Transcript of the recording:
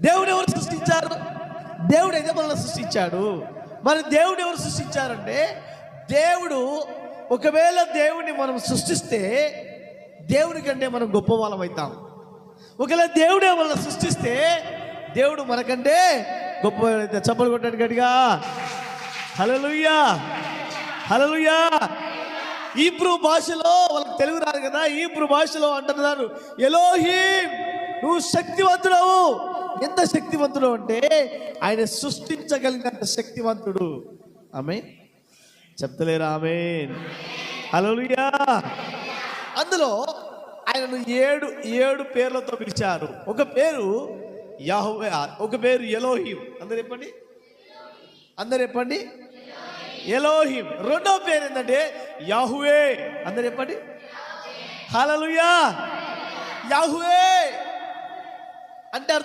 దేవుడు ఎవరు సృష్టించారు? దేవుడు అయితే మనల్ని సృష్టించాడు. మరి దేవుడు ఎవరు సృష్టించారంటే, దేవుడు ఒకవేళ దేవుడిని మనం సృష్టిస్తే దేవుడి కంటే మనం గొప్ప వాళ్ళం అవుతాం. ఒకవేళ దేవుడే మనల్ని సృష్టిస్తే దేవుడు మనకంటే గొప్ప అయితే. చప్పలు కొట్టాడు గట్టిగా, హల్లెలూయా హల్లెలూయా. హీబ్రూ భాషలో, వాళ్ళకి తెలుగు రాదు కదా, హీబ్రూ భాషలో అంటున్నారు, ఎలోహీం, నువ్వు శక్తివంతుడవు. ఎంత శక్తివంతుడు అంటే ఆయన సృష్టించగలిగినంత శక్తివంతుడు. ఆమేన్ చెప్తలేరా? ఆమేన్ హల్లెలూయా. అందులో ఆయనను ఏడు పేర్లతో పిలిచారు. ఒక పేరు యెహోవా, ఒక పేరు ఎలోహీం. అందరు చెప్పండి ఎలోహీం. రెండో పేరు ఏంటంటే యెహోవా. అందరు చెప్పండి హల్లెలూయా. యెహోవా అంటే అర్థం